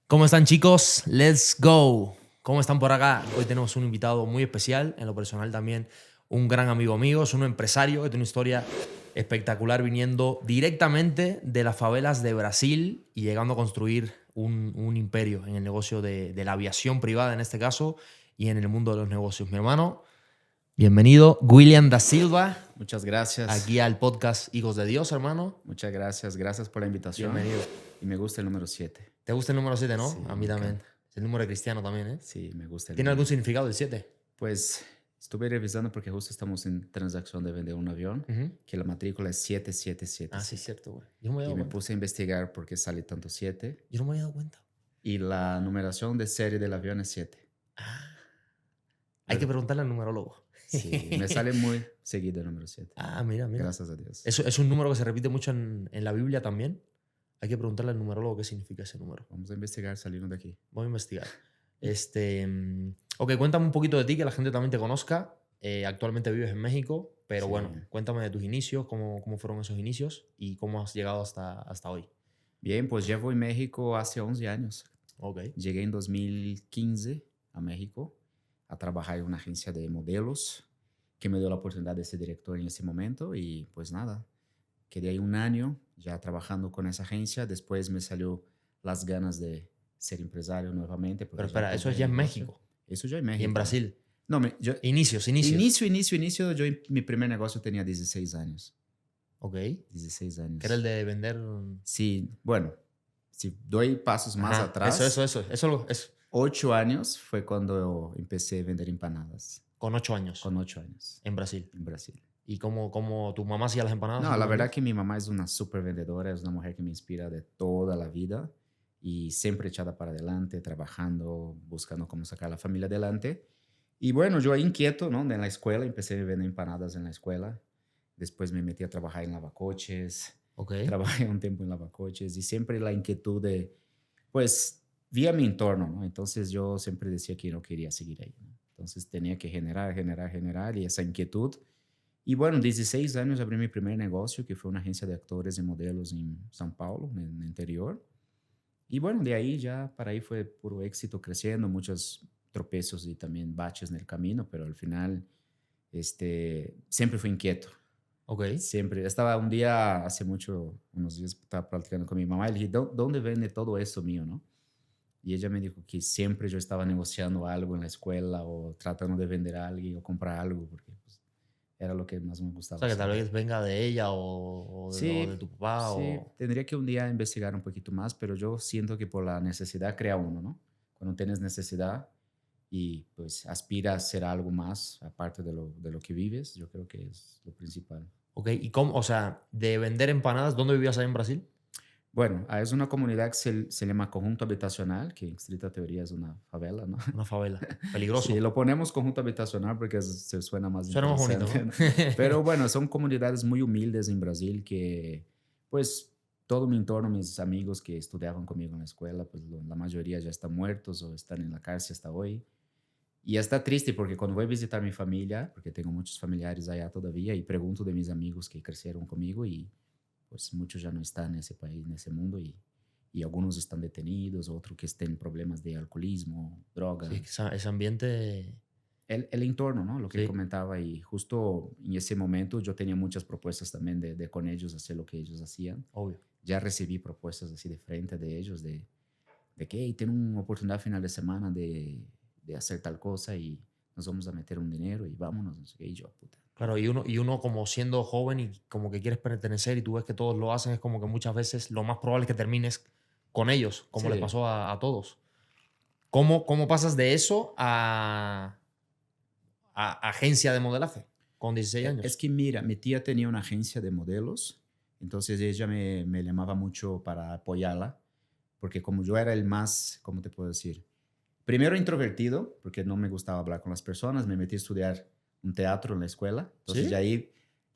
¿Cómo están, chicos? Let's go. ¿Cómo están por acá? Hoy tenemos un invitado muy especial, en lo personal también un gran amigo mío, es un empresario que tiene una historia espectacular viniendo directamente de las favelas de Brasil y llegando a construir un imperio en el negocio de la aviación privada en este caso y en el mundo de los negocios. Mi hermano, bienvenido, William da Silva, Muchas gracias. aquí al podcast Hijos de Dios, hermano. Muchas gracias. Gracias por la invitación. Bienvenido. Y me gusta el número 7. ¿Te gusta el número 7, no? Sí, A mí me también. encanta. Es el número de cristiano también, ¿eh? Sí, me gusta el ¿Tiene número. algún significado el 7? Pues estuve revisando porque justo estamos en transacción de vender un avión, que la matrícula es 7777. Ah, sí, es cierto, güey. Yo no me había Y dado me cuenta. puse a investigar por qué sale tanto 7. Yo no me había dado cuenta. Y la numeración de serie del avión es 7. Hay que preguntarle al numerólogo. Sí, me sale muy seguido el número 7. Ah, mira, mira. Gracias a Dios. Eso es un número que se repite mucho en la Biblia también. Hay que preguntarle al numerólogo qué significa ese número. Vamos a investigar saliendo de aquí. Voy a investigar. Ok, cuéntame un poquito de ti, que la gente también te conozca. Actualmente vives en México, pero Sí. bueno, cuéntame de tus inicios, cómo fueron esos inicios y cómo has llegado hasta hoy. Bien, pues llevo en México hace 11 años. Ok. Llegué en 2015 a México a trabajar en una agencia de modelos que me dio la oportunidad de ser director en ese momento y pues nada, quedé ahí un año ya trabajando con esa agencia. Después me salió las ganas de ser empresario nuevamente. Pero Porque espera, eso es tuve ya en negocio. México Eso ya en y México. en Brasil. No, Inicios. inicio, mi primer negocio tenía 16 años. Ok. 16 años. Que era el de vender. Sí, bueno, si doy pasos más Ajá, atrás. Eso. 8 años fue cuando empecé a vender empanadas. Con 8 años. Con 8 años. En Brasil. En Brasil. ¿Y cómo tu mamá hacía las empanadas? No, la verdad que mi mamá es una súper vendedora, es una mujer que me inspira de toda la vida y siempre echada para adelante, trabajando, buscando cómo sacar a la familia adelante. Y bueno, yo ahí inquieto, ¿no? En la escuela, empecé a vender empanadas en la escuela. Después me metí a trabajar en lavacoches. Ok. Trabajé un tiempo en lavacoches y siempre la inquietud de, pues, vi mi entorno, ¿no? Entonces yo siempre decía que no quería seguir ahí, ¿no? Entonces tenía que generar y esa inquietud. Y bueno, 16 años abrí mi primer negocio, que fue una agencia de actores y modelos en São Paulo, en el interior. Y bueno, de ahí ya, para ahí fue puro éxito, creciendo, muchos tropezos y también baches en el camino, pero al final siempre fui inquieto. Ok. Siempre. Estaba un día, hace mucho, unos días, estaba platicando con mi mamá y le dije, ¿dónde vende todo eso mío, no? Y ella me dijo que siempre yo estaba negociando algo en la escuela o tratando de vender a alguien o comprar algo, porque pues, era lo que más me O gustaba sea, que tal hacer. vez venga de ella o de Sí, tu papá sí, o... tendría que un día investigar un poquito más, pero yo siento que por la necesidad crea uno, ¿no? Cuando tienes necesidad y pues aspiras a hacer algo más aparte de lo que vives, yo creo que es lo principal. Ok, ¿y cómo? O sea, de vender empanadas, ¿dónde vivías ahí en Brasil? Bueno, es una comunidad que se llama Conjunto Habitacional, que en estricta teoría es una favela, ¿no? Una favela. Sí, Peligroso. lo ponemos Conjunto Habitacional porque se suena más Suena más bonito, interesante, ¿no? ¿no? Pero bueno, son comunidades muy humildes en Brasil que, pues, todo mi entorno, mis amigos que estudiaban conmigo en la escuela, pues la mayoría ya están muertos o están en la cárcel hasta hoy. Y está triste porque cuando voy a visitar mi familia, porque tengo muchos familiares allá todavía, y pregunto de mis amigos que crecieron conmigo y pues muchos ya no están en ese país, en ese mundo, y algunos están detenidos, otros que estén problemas de alcoholismo, Sí, droga. ese ambiente... El entorno, ¿no? Lo que Sí, comentaba, y justo en ese momento yo tenía muchas propuestas también de con ellos hacer lo que ellos hacían. obvio. Ya recibí propuestas así de frente de ellos, de que hey, tienen una oportunidad final de semana de hacer tal cosa y nos vamos a meter un dinero y vámonos, no sé qué, y yo, puta. Claro, y uno como siendo joven y como que quieres pertenecer y tú ves que todos lo hacen, es como que muchas veces lo más probable es que termines con ellos, como les Sí. pasó a todos. ¿Cómo pasas de eso a agencia de modelaje con 16 Es años? que mira, mi tía tenía una agencia de modelos, entonces ella me llamaba mucho para apoyarla, porque como yo era el más, ¿cómo te puedo decir? Primero introvertido, porque no me gustaba hablar con las personas, me metí a estudiar un teatro en la escuela, entonces ¿Sí? ya ahí,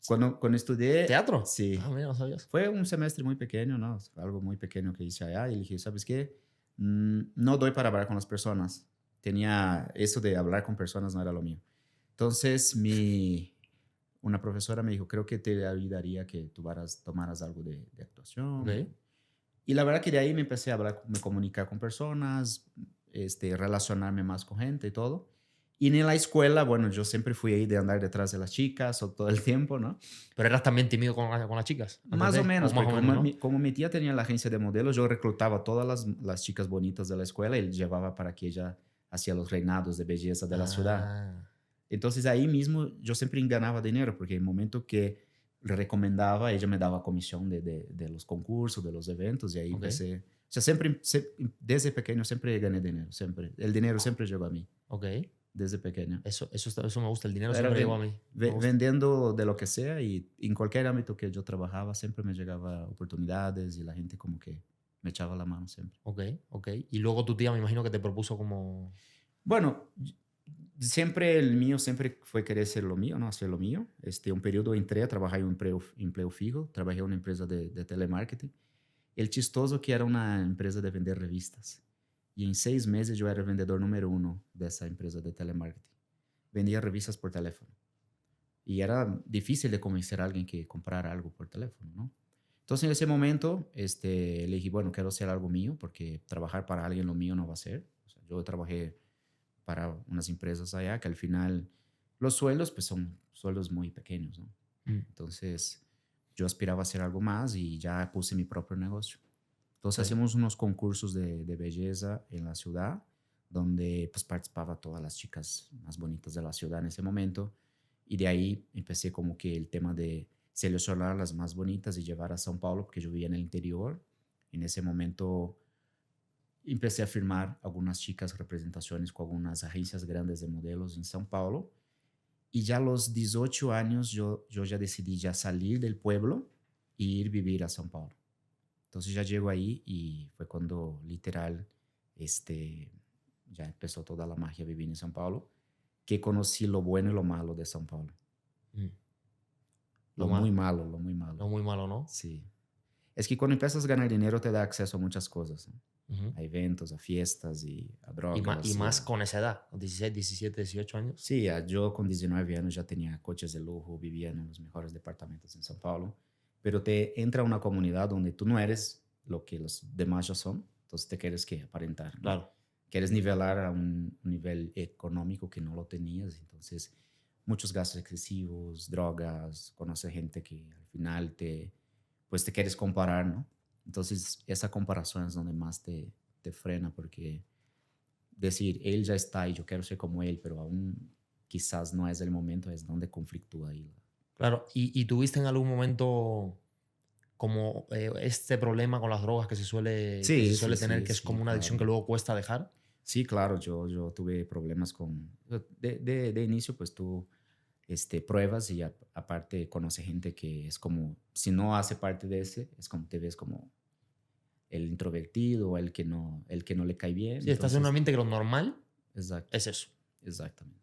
cuando estudié, ¿Teatro? sí, Ah, mira, no sabías. fue un semestre muy pequeño, ¿no? Algo muy pequeño que hice allá y dije, ¿sabes qué? No doy para hablar con las personas. Tenía eso de hablar con personas, no era lo mío. Entonces, una profesora me dijo, creo que te ayudaría que tomaras algo de actuación. Ok. Y la verdad que de ahí me empecé a hablar, me comunicar con personas, relacionarme más con gente y todo. Y en la escuela, bueno, yo siempre fui ahí de andar detrás de las chicas o todo el tiempo, ¿no? Pero eras también tímido con las chicas, antes Más o de, o menos, más porque o menos, ¿no? como mi tía tenía la agencia de modelos, yo reclutaba a todas las chicas bonitas de la escuela y llevaba para que ella hacía los reinados de belleza de la ciudad. Ah, Entonces ahí mismo yo siempre ganaba dinero, porque en el momento que le recomendaba, ella me daba comisión de los concursos, de los eventos, y ahí ok, empecé. O sea, siempre, desde pequeño siempre gané dinero, siempre. El dinero siempre llegó a mí, ok. desde pequeño. Eso me gusta, el dinero Era siempre llegó a mí. Me gusta. vendiendo de lo que sea y en cualquier ámbito que yo trabajaba siempre me llegaba oportunidades y la gente como que me echaba la mano siempre. Ok, ok. Y luego tu tía me imagino que te propuso como... Bueno, siempre el mío siempre fue querer ser lo mío, ¿no? Hacer lo mío. Un periodo entré a trabajar en un empleo fijo, trabajé en una empresa de telemarketing. El chistoso que era una empresa de vender revistas. Y en 6 meses yo era el vendedor número 1 de esa empresa de telemarketing. Vendía revistas por teléfono. Y era difícil de convencer a alguien que comprara algo por teléfono, ¿no? Entonces en ese momento le dije, bueno, quiero hacer algo mío porque trabajar para alguien lo mío no va a ser. O sea, yo trabajé para unas empresas allá que al final los sueldos pues son sueldos muy pequeños, ¿no? Mm, Entonces yo aspiraba a hacer algo más y ya puse mi propio negocio. Entonces ok, hacemos unos concursos de belleza en la ciudad donde pues participaba todas las chicas más bonitas de la ciudad en ese momento y de ahí empecé como que el tema de seleccionar las más bonitas y llevar a São Paulo porque yo vivía en el interior. En ese momento empecé a firmar algunas chicas representaciones con algunas agencias grandes de modelos en São Paulo. Y ya a los 18 años yo ya decidí ya salir del pueblo y ir vivir a São Paulo. Entonces ya llego ahí y fue cuando literal ya empezó toda la magia vivir en São Paulo, que conocí lo bueno y lo malo de São Paulo. mm. Lo Lo muy más, malo, lo muy malo. lo muy malo, ¿no? Sí. Es que cuando empiezas a ganar dinero te da acceso a muchas cosas, ¿no? Ujú. A eventos, a fiestas y a Y drogas. más con esa edad, 16, 17, 18 años. Sí, yo con 19 años ya tenía coches de lujo, vivía en los mejores departamentos en São Paulo, pero te entra a una comunidad donde tú no eres lo que los demás ya son, entonces te quieres que aparentar, ¿no? Claro. Quieres nivelar a un nivel económico que no lo tenías, entonces muchos gastos excesivos, drogas, conocer gente que al final pues te quieres comparar, ¿no? Entonces esa comparación es donde más te frena porque decir, él ya está y yo quiero ser como él, pero aún quizás no es el momento, es donde conflictúa ahí. Claro. ¿Y tuviste en algún momento como este problema con las drogas que se Sí, sí, suele tener, sí, que es sí, como una adicción que claro. luego cuesta dejar? Sí, claro, yo tuve problemas con... De inicio, pues tú pruebas y aparte conoce gente que es como, si no hace parte de ese, es como te ves como el introvertido o el que no le cae bien. Sí, estás en un Entonces, ambiente que lo normal exacto, es eso. exactamente.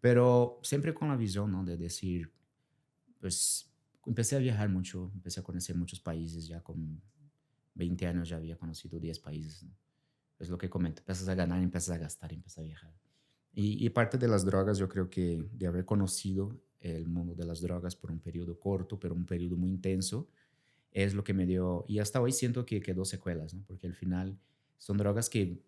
Pero siempre con la visión, ¿no? De decir, pues empecé a viajar mucho, empecé a conocer muchos países, ya con 20 años ya había conocido 10 países, ¿no? Es lo que comento, empiezas a ganar, empiezas a gastar, empiezas a viajar. Y parte de las drogas, yo creo que de haber conocido el mundo de las drogas por un periodo corto, pero un periodo muy intenso, es lo que me dio, y hasta hoy siento que quedó secuelas, ¿no? Porque al final son drogas que,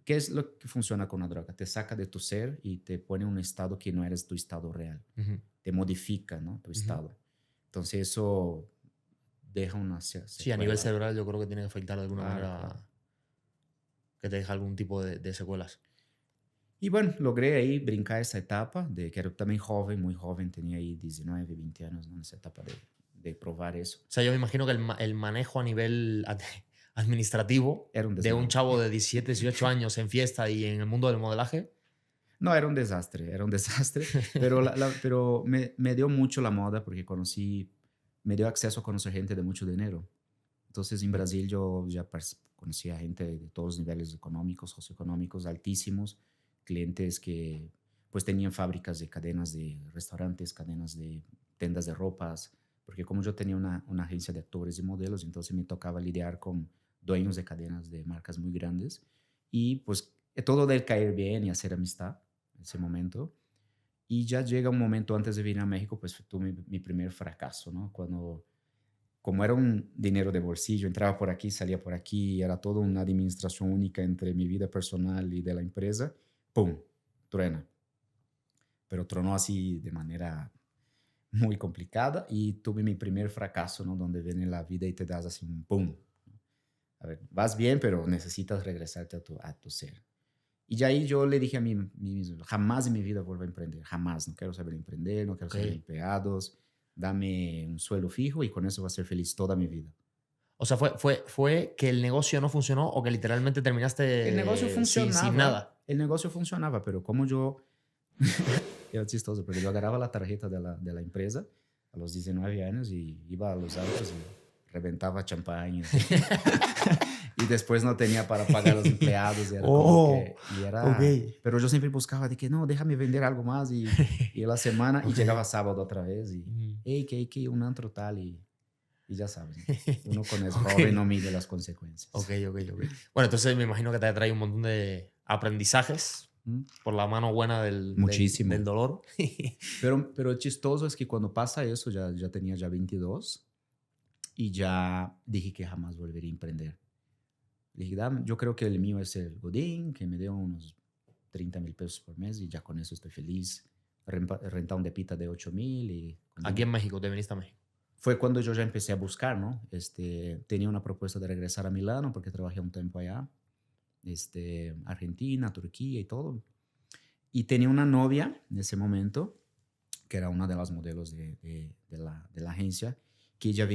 ¿qué es lo que funciona con una droga? Te saca de tu ser y te pone en un estado que no eres tu estado real, Ujú, te modifica, ¿no? Tu ujú. estado. Entonces eso deja una Sí, a nivel secuela. cerebral yo creo que tiene que afectar de alguna Claro, claro. manera, que te deja algún tipo de secuelas. Y bueno, logré ahí brincar esa etapa de que era también joven, muy joven, tenía ahí 19, 20 años, ¿no? En esa etapa de probar eso. O sea, yo me imagino que el manejo a nivel administrativo Era un de un desmadre. chavo de 17, 18 años en fiesta y en el mundo del modelaje. No, era un desastre, pero, pero me dio mucho la moda porque me dio acceso a conocer gente de mucho dinero. Entonces en Mm, Brasil yo ya conocía gente de todos los niveles económicos, socioeconómicos altísimos, clientes que pues tenían fábricas de cadenas de restaurantes, cadenas de tiendas de ropas, porque como yo tenía una agencia de actores y modelos, entonces me tocaba lidiar con dueños de cadenas de marcas muy grandes y pues todo del caer bien y hacer amistad en ese momento. Y ya llega un momento antes de venir a México, pues tuve mi primer fracaso, ¿no? como era un dinero de bolsillo, entraba por aquí, salía por aquí, era toda una administración única entre mi vida personal y de la empresa, ¡pum!, truena. Pero tronó así de manera muy complicada y tuve mi primer fracaso, ¿no? Donde viene la vida y te das así un ¡pum! A ver, vas bien, pero necesitas regresarte a tu ser. Y ya ahí yo le dije a mí mismo, jamás en mi vida vuelvo a emprender, jamás, no quiero saber emprender, no quiero saber Ok. empleados, dame un sueldo fijo y con eso voy a ser feliz toda mi vida. O sea, fue que el negocio no funcionó o que literalmente terminaste El negocio funcionaba, pero como yo, era chistoso, porque yo agarraba la tarjeta de la empresa a los 19 años y iba a los autos y reventaba champaña. Y después no tenía para pagar a los empleados. Y era como Oh, que, y ok. era, pero yo siempre buscaba de que no, déjame vender algo más. Y la semana, y Ok. llegaba sábado otra vez. Y, Mm. hey, que un antro tal. Y ya sabes, ¿no? Uno cuando es Ok. joven no mide las consecuencias. Ok. Bueno, entonces me imagino que te ha traído un montón de aprendizajes ¿Mm? por la mano buena del Muchísimo. dolor. Pero chistoso es que cuando pasa eso, ya tenía ya 22 y ya dije que jamás volvería a emprender. Le dije, yo creo que el mío es el Godín, que me dio unos 30,000 pesos por mes y ya con eso estoy feliz. Rentar un depita de 8,000 y Aquí en México, te viniste a México. fue cuando yo ya empecé a buscar, ¿no? Tenía una propuesta de regresar a Milano porque trabajé un tiempo allá, Argentina, Turquía y todo. Y tenía una novia en ese momento, que era una de las modelos de la agencia, que ella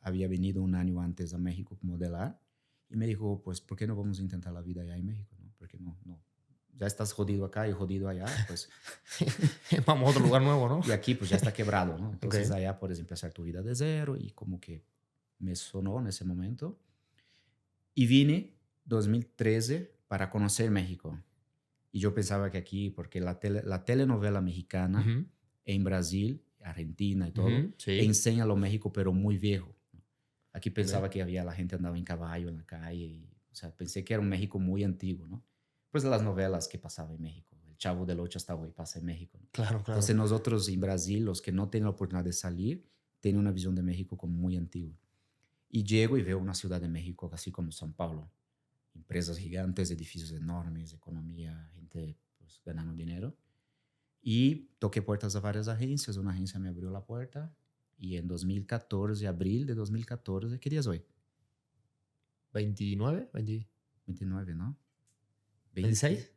había venido un año antes a México como modelar. Y me dijo, pues, ¿por qué no vamos a intentar la vida allá en México? ¿No? Porque no, ya estás jodido acá y jodido allá, pues. Vamos a otro lugar nuevo, ¿no? Y aquí pues ya está quebrado, ¿no? Entonces Ok. allá puedes empezar tu vida de cero y como que me sonó en ese momento. Y vine 2013 para conocer México. Y yo pensaba que aquí, porque la telenovela mexicana Ujú, en Brasil, Argentina y todo, ujú, sí. enseña lo México, pero muy viejo. Aquí Ok. pensaba que había la gente andaba en caballo en la calle. O sea, pensé que era un México muy antiguo, ¿no? Pues de las novelas que pasaba en México. El Chavo del Ocho hasta hoy pasa en México, ¿no? Claro, claro. Entonces nosotros en Brasil, los que no tienen la oportunidad de salir, tienen una visión de México como muy antigua. Y llego y veo una ciudad de México así como São Paulo. Empresas gigantes, edificios enormes, economía, gente pues, ganando dinero. Y toqué puertas a varias agencias. Una agencia me abrió la puerta y en 2014, abril de 2014, ¿qué día es hoy? 29, 20, 29, ¿no? 20, 26,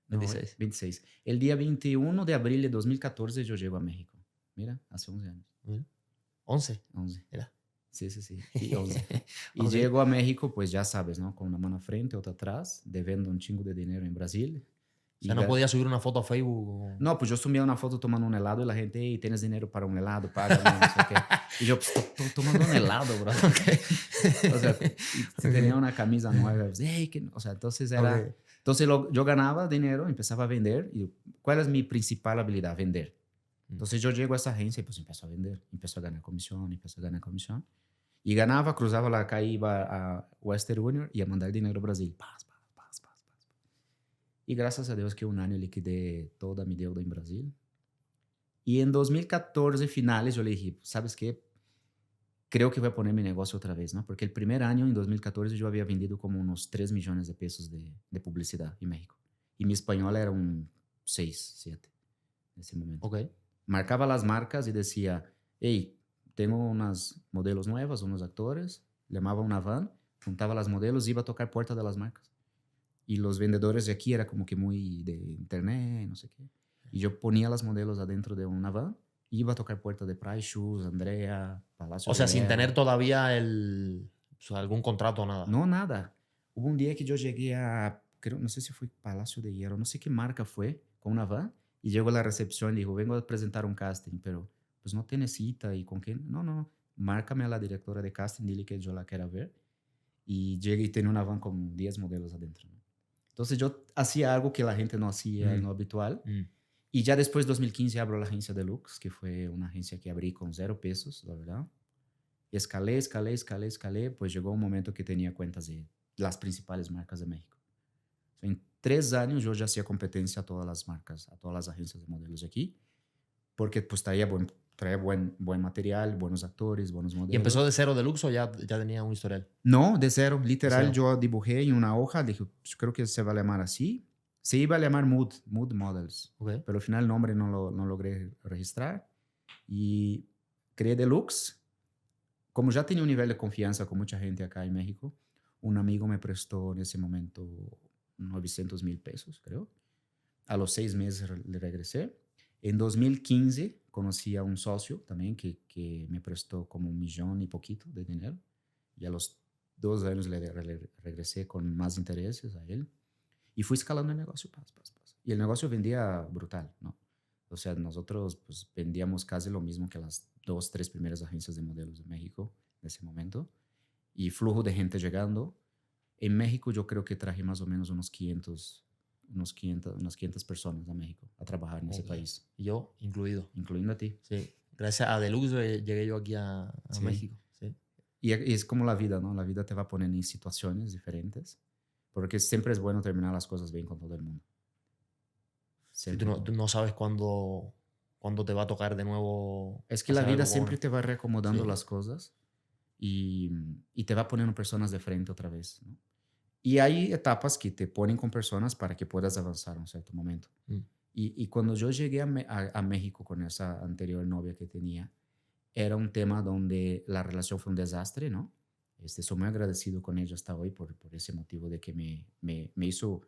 no, 26. 26. El día 21 de abril de 2014 yo llego a México. Mira, hace 11 años. Mira, 11. 11. Mira. Sí, sí, sí. Y 11. Y Ok. llego a México, pues ya sabes, ¿no? Con una mano frente, otra atrás, debiendo un chingo de dinero en Brasil. O sea, no podía subir una foto a Facebook. No, pues yo subía una foto tomando un helado y la gente, hey, ¿tienes dinero para un helado? Págame, no sé qué. Y yo, pues, tomando un helado, bro. O sea, y si tenía Ok. una camisa nueva, pues, hey, o sea, entonces era... Ok. Entonces yo ganaba dinero, empezaba a vender. Y ¿cuál es mi principal habilidad? Vender. Entonces yo llego a esa agencia y pues empiezo a vender. Empiezo a ganar comisión, empiezo a ganar comisión. Y ganaba, cruzaba la calle, iba a Western Union y a mandar dinero a Brasil. Paz, paz, paz, paz, paz. Y gracias a Dios que un año liquidé toda mi deuda en Brasil. Y en 2014 finales yo le dije, ¿sabes qué? Creo que voy a poner mi negocio otra vez, ¿no? Porque el primer año, en 2014, yo había vendido como unos 3 millones de pesos de publicidad en México. Y mi español era un 6, 7 en ese momento. Ok. Marcaba las marcas y decía, hey, tengo unas modelos nuevas, unos actores, llamaba una van, juntaba las modelos y iba a tocar puertas de las marcas. Y los vendedores de aquí era como que muy de internet, no sé qué. Y yo ponía las modelos adentro de una van, iba a tocar puertas de Price Shoes, Andrea, Palacio O de sea, sin tener Hierro. todavía o sea, algún contrato o nada. No, nada. Hubo un día que yo llegué a, creo, no sé si fue Palacio de Hierro, no sé qué marca fue, con una van, y llego a la recepción y dijo, vengo a presentar un casting, pero pues no tiene cita y con quién. No, márcame a la directora de casting, dile que yo la quiero ver. Y llegué y tenía una van con 10 modelos adentro, ¿no? Entonces yo hacía algo que la gente no hacía en Mm, lo habitual. mm. Y ya después, 2015, abro la agencia Deluxe, que fue una agencia que abrí con 0 pesos, la verdad. Y escalé, pues llegó un momento que tenía cuentas de las principales marcas de México. En 3 años yo ya hacía competencia a todas las marcas, a todas las agencias de modelos de aquí, porque pues traía traía buen material, buenos actores, buenos modelos. ¿Y empezó de cero Deluxe o ya tenía un historial? No, de cero. Literal, De cero. yo dibujé en una hoja, dije, pues, creo que se va a llamar así. Se iba a llamar Mood Models, Ok. pero al final el nombre no logré registrar. Y creé Deluxe. Como ya tenía un nivel de confianza con mucha gente acá en México, un amigo me prestó en ese momento 900,000 pesos, creo. A los 6 meses le regresé. En 2015 conocí a un socio también que me prestó como 1,000,000 y poquito de dinero. Y a los 2 años le regresé con más intereses a él. Y fui escalando el negocio, pas. Y el negocio vendía brutal, ¿no? O sea, nosotros pues, vendíamos casi lo mismo que las 2, 3 primeras agencias de modelos de México en ese momento. Y flujo de gente llegando. En México yo creo que traje más o menos unas 500 personas a México a trabajar en ese país. Y yo, incluido. Incluyendo a ti. Sí. Gracias a Deluxe llegué yo aquí a Sí. México. Sí. Y es como la vida, ¿no? La vida te va poniendo en situaciones diferentes. Porque siempre es bueno terminar las cosas bien con todo el mundo. Y tú no sabes cuándo te va a tocar de nuevo. Es que la vida algo siempre bueno. te va reacomodando Sí. las cosas y te va poniendo personas de frente otra vez, ¿no? Y hay etapas que te ponen con personas para que puedas avanzar en un cierto momento. Mm. Y cuando yo llegué a México con esa anterior novia que tenía, era un tema donde la relación fue un desastre, ¿no? Soy muy agradecido con ella hasta hoy por ese motivo de que me hizo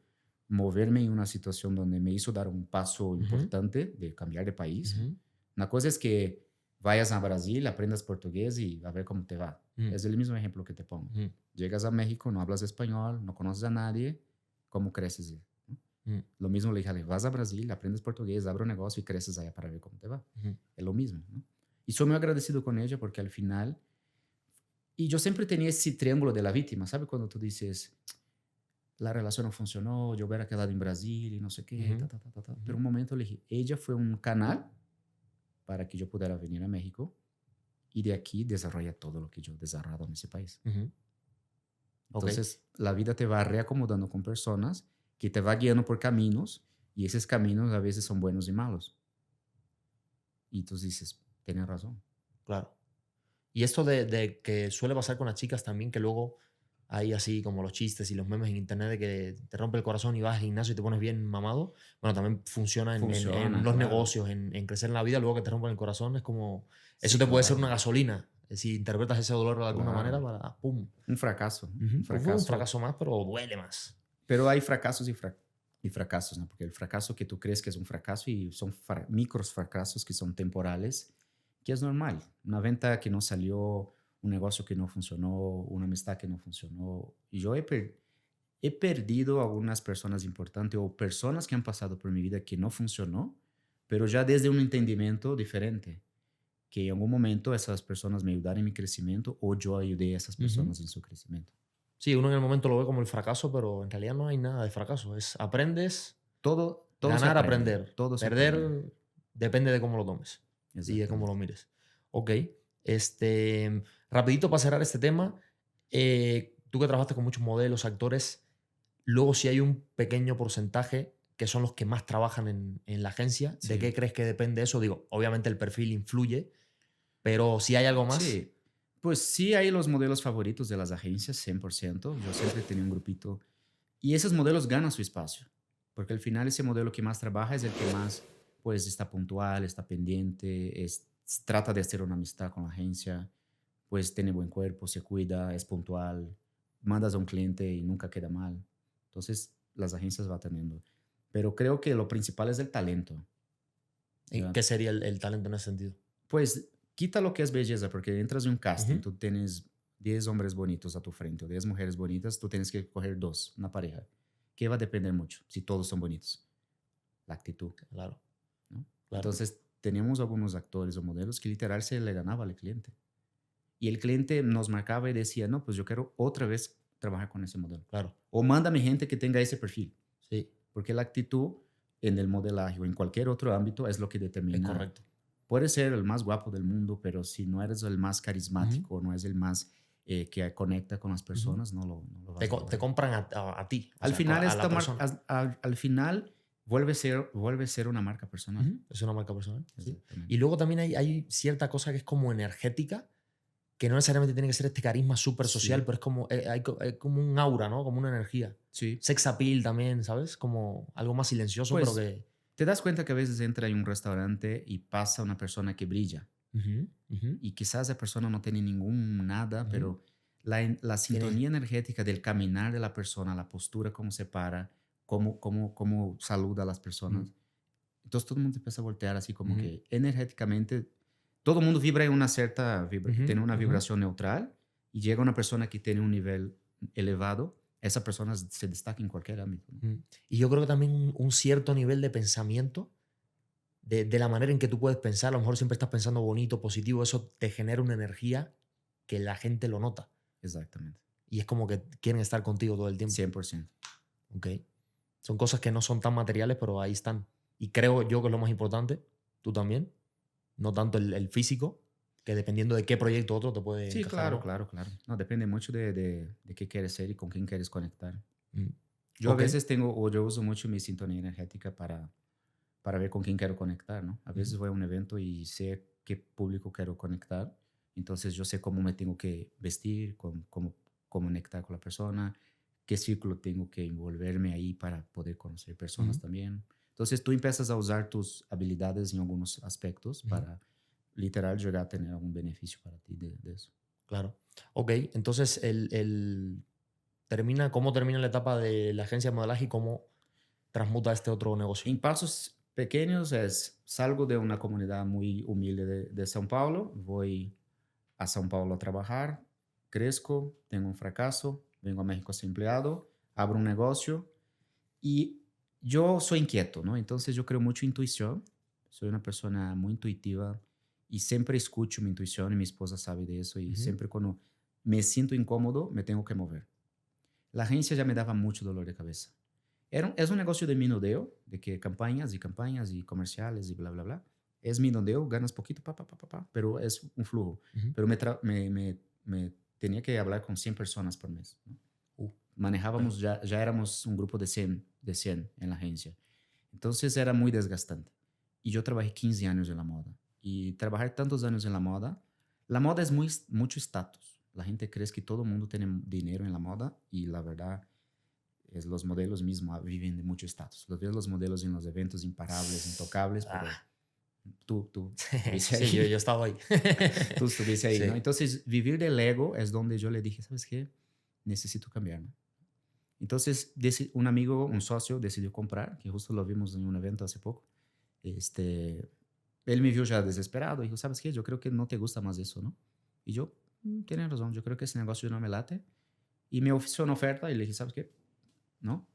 moverme en una situación donde me hizo dar un paso importante de cambiar de país. Ujú. Una cosa es que vayas a Brasil, aprendas portugués y a ver cómo te va. Mm. Es el mismo ejemplo que te pongo. Ujú. Llegas a México, no hablas español, no conoces a nadie, ¿cómo creces? ¿No? Mm. Lo mismo le dije, vas a Brasil, aprendes portugués, abre un negocio y creces allá para ver cómo te va. Ujú. Es lo mismo, ¿no? Y soy muy agradecido con ella porque al final, y yo siempre tenía ese triángulo de la víctima, ¿sabes? Cuando tú dices, la relación no funcionó, yo hubiera quedado en Brasil y no sé qué, Ujú. Pero un momento le dije, ella fue un canal para que yo pudiera venir a México y de aquí desarrollar todo lo que yo he desarrollado en ese país. Ujú. Ok. Entonces, la vida te va reacomodando con personas que te va guiando por caminos y esos caminos a veces son buenos y malos. Y tú dices, tienes razón. Claro. Y esto de que suele pasar con las chicas también, que luego hay así como los chistes y los memes en internet de que te rompe el corazón y vas al gimnasio y te pones bien mamado. Bueno, también funciona en Funciona, los claro. negocios, en crecer en la vida, luego que te rompen el corazón, es como... Eso Sí, te puede ser claro. una gasolina. Si interpretas ese dolor de alguna Claro. manera para... ¡Pum! Un fracaso, ¿no? Ujú. Un fracaso. Un fracaso más, pero duele más. Pero hay fracasos y fracasos, ¿no? Porque el fracaso que tú crees que es un fracaso y son micros fracasos que son temporales, que es normal. Una venta que no salió, un negocio que no funcionó, una amistad que no funcionó. Y yo he perdido a algunas personas importantes o personas que han pasado por mi vida que no funcionó, pero ya desde un entendimiento diferente. Que en algún momento esas personas me ayudaron en mi crecimiento o yo ayudé a esas personas en su crecimiento. Sí, uno en el momento lo ve como el fracaso, pero en realidad no hay nada de fracaso. Es aprendes, Todo se ganar, aprende, aprender. todo se Perder aprende. depende de cómo lo tomes y de cómo Exactamente. lo mires. Ok. Rapidito para cerrar este tema. Tú que trabajaste con muchos modelos, actores, luego si hay un pequeño porcentaje que son los que más trabajan en la agencia, ¿de Sí. qué crees que depende eso? Digo, obviamente el perfil influye, pero si hay algo más. Sí, pues sí hay los modelos favoritos de las agencias, 100%. Yo siempre tenía un grupito. Y esos modelos ganan su espacio, porque al final ese modelo que más trabaja es el que más pues está puntual, está pendiente, trata de hacer una amistad con la agencia, pues tiene buen cuerpo, se cuida, es puntual, mandas a un cliente y nunca queda mal. Entonces las agencias van teniendo. Pero creo que lo principal es el talento. ¿Ya? ¿Qué sería el talento en ese sentido? Pues quita lo que es belleza, porque entras en un casting, Ujú. tú tienes 10 hombres bonitos a tu frente o 10 mujeres bonitas, tú tienes que coger 2, una pareja. Que va a depender mucho, si todos son bonitos. La actitud, Claro. ¿no? Claro. Entonces, teníamos algunos actores o modelos que literal se le ganaba al cliente. Y el cliente nos marcaba y decía, no, pues yo quiero otra vez trabajar con ese modelo. Claro. O mándame gente que tenga ese perfil. Sí, Porque la actitud en el modelaje o en cualquier otro ámbito es lo que es determina. correcto. Puedes ser el más guapo del mundo, pero si no eres el más carismático, no es el más que conecta con las personas, no lo vas a lograr. Te compran a ti. O Al sea, final, a la persona. al final vuelve a ser una marca personal. Es una marca personal. ¿Sí? Exactamente. Y luego también hay cierta cosa que es como energética, que no necesariamente tiene que ser este carisma súper social, Sí. pero es como, hay como un aura, ¿no? Como una energía. Sí. Sex appeal también, ¿sabes? Como algo más silencioso, Pues, pero que... te das cuenta que a veces entra en un restaurante y pasa una persona que brilla. Ujú, ujú. Y quizás esa persona no tiene ningún nada, Ujú. pero la sintonía energética del caminar de la persona, la postura, cómo se para, cómo saluda a las personas. Entonces todo el mundo empieza a voltear así como Ujú. que energéticamente, todo el mundo vibra en una cierta, Ujú, tiene una ujú. vibración neutral y llega una persona que tiene un nivel elevado, esa persona se destaca en cualquier ámbito, ¿no? Y yo creo que también un cierto nivel de pensamiento, de la manera en que tú puedes pensar, a lo mejor siempre estás pensando bonito, positivo, eso te genera una energía que la gente lo nota. Exactamente. Y es como que quieren estar contigo todo el tiempo. 100%. ¿Ok? Son cosas que no son tan materiales, pero ahí están. Y creo yo que es lo más importante, tú también, no tanto el físico, que dependiendo de qué proyecto otro te puede Sí, encajar o claro, no. claro, claro. No, depende mucho de qué quieres ser y con quién quieres conectar. Mm. Yo a Ok. veces tengo, o yo uso mucho mi sintonía energética para ver con quién quiero conectar, ¿no? A veces Ujú. voy a un evento y sé qué público quiero conectar, entonces yo sé cómo me tengo que vestir, cómo conectar con la persona, qué círculo tengo que envolverme ahí para poder conocer personas Ujú. también. Entonces tú empiezas a usar tus habilidades en algunos aspectos Ujú. para literal llegar a tener algún beneficio para ti de eso. Claro. Ok, entonces ¿cómo termina la etapa de la agencia de modelaje y cómo transmuta este otro negocio? En pasos pequeños es, salgo de una comunidad muy humilde de São Paulo, voy a São Paulo a trabajar, crezco, tengo un fracaso, vengo a México a ser empleado, abro un negocio y yo soy inquieto, ¿no? Entonces yo creo mucho en intuición, soy una persona muy intuitiva y siempre escucho mi intuición y mi esposa sabe de eso y Ujú. siempre cuando me siento incómodo me tengo que mover. La agencia ya me daba mucho dolor de cabeza. Es un negocio de minudeo, de que campañas y comerciales y bla, bla, bla. Es minudeo, ganas poquito, pero es un flujo. Ujú. Pero me tenía que hablar con 100 personas por mes, ¿no? Ok. Manejábamos, ya éramos un grupo de 100 en la agencia. Entonces era muy desgastante. Y yo trabajé 15 años en la moda. Y trabajar tantos años en la moda es mucho estatus. La gente cree que todo el mundo tiene dinero en la moda y la verdad es los modelos mismos viven de mucho estatus. Los ves los modelos en los eventos imparables, intocables, pero Ah, tú estuviste sí, yo ahí. he estado ahí. Tú estuviste ahí, ¿no? Sí. Entonces, vivir del ego es donde yo le dije, ¿sabes qué? Necesito cambiar, ¿no? Entonces, un amigo, un socio, decidió comprar, que justo lo vimos en un evento hace poco. Él me vio ya desesperado y dijo, ¿sabes qué? Yo creo que no te gusta más eso, ¿no? Y yo, tienes razón, yo creo que ese negocio no me late. Y me ofreció una oferta y le dije, ¿sabes qué? ¿No?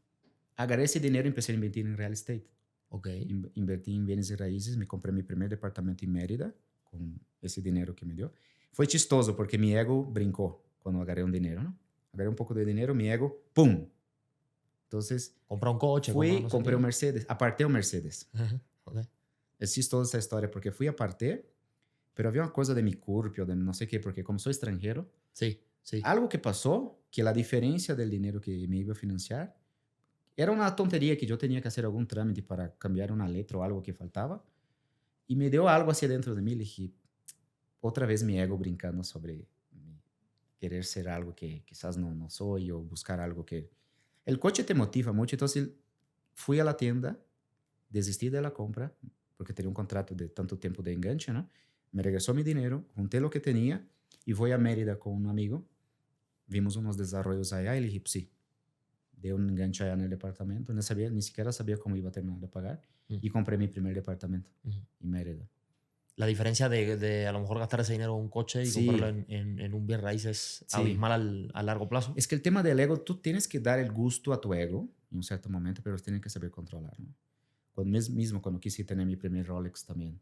Agarré ese dinero y empecé a invertir en real estate. Ok. Invertí en bienes y raíces, me compré mi primer departamento en Mérida con ese dinero que me dio. Fue chistoso porque mi ego brincó cuando agarré un dinero, ¿no? Agarré un poco de dinero, mi ego, ¡pum! Entonces, Comprar un coche, comprar no sé compré un qué. Mercedes, aparté un Mercedes. Ajá. Ok. Es chistosa esa historia porque fui aparté, pero había una cosa de mi CURP o de no sé qué, porque como soy extranjero, Sí, sí. algo que pasó, que la diferencia del dinero que me iba a financiar era una tontería que yo tenía que hacer algún trámite para cambiar una letra o algo que faltaba. Y me dio algo hacia dentro de mí. Le dije, otra vez mi ego brincando sobre querer ser algo que quizás no soy o buscar algo que... El coche te motiva mucho. Entonces fui a la tienda, desistí de la compra porque tenía un contrato de tanto tiempo de enganche, ¿no? Me regresó mi dinero, junté lo que tenía y voy a Mérida con un amigo. Vimos unos desarrollos allá y le dije, pues sí, de un enganche allá en el departamento. No sabía, ni siquiera sabía cómo iba a terminar de pagar. Mm, Y compré mi primer departamento ujú. en Mérida. La diferencia de a lo mejor gastar ese dinero en un coche y comprarlo Sí, en un bien raíz es sí. abismal a largo plazo. Es que el tema del ego, tú tienes que dar el gusto a tu ego en un cierto momento, pero tienes que saber controlar, ¿no? Mismo cuando quise tener mi primer Rolex también,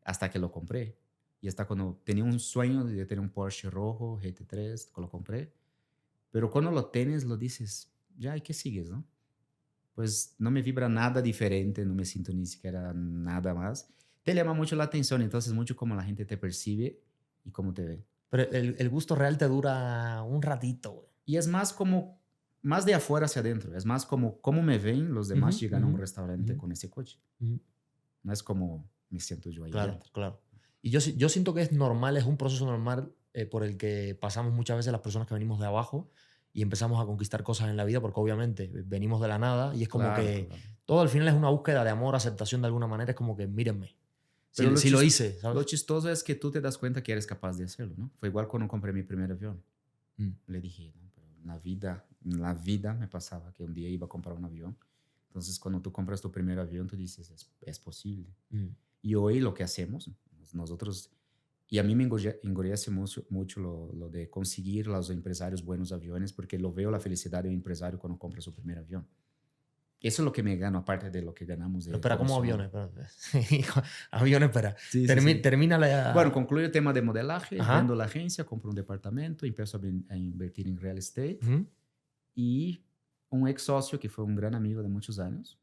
hasta que lo compré. Y hasta cuando tenía un sueño de tener un Porsche rojo, GT3, lo compré. Pero cuando lo tienes, lo dices, ya, ¿y qué sigues, no? Pues no me vibra nada diferente, no me siento ni siquiera nada más. Te llama mucho la atención, entonces mucho como la gente te percibe y cómo te ve. Pero el gusto real te dura un ratito, güey. Y es más como más de afuera hacia adentro. Es más como cómo me ven los demás Ujú, llegan a un ujú, restaurante ujú, con ese coche. ujú. No es como me siento yo ahí Claro, adentro. claro. Y yo siento que es normal, es un proceso normal por el que pasamos muchas veces las personas que venimos de abajo y empezamos a conquistar cosas en la vida, porque obviamente venimos de la nada y es como Claro, que claro. todo al final es una búsqueda de amor, aceptación de alguna manera, es como que mírenme, Pero si lo hice, lo ¿sabes? chistoso es que tú te das cuenta que eres capaz de hacerlo, ¿no? Fue igual cuando compré mi primer avión. Mm, Le dije, no, pero en la vida me pasaba que un día iba a comprar un avión. Entonces, cuando tú compras tu primer avión, tú dices, es posible. mm. Y hoy lo que hacemos, nosotros, y a mí me engorjece mucho, mucho lo de conseguir los empresarios buenos aviones, porque lo veo la felicidad de un empresario cuando compra su primer avión. Eso es lo que me gano, aparte de lo que ganamos Pero de espera, ¿cómo comisión. aviones? Aviones, espera. Sí, sí, sí. Termina Bueno, la... concluyo el tema de modelaje, vendo Ajá. la agencia, compro un departamento, empiezo a invertir en real estate Ujú, y un ex socio que fue un gran amigo de muchos años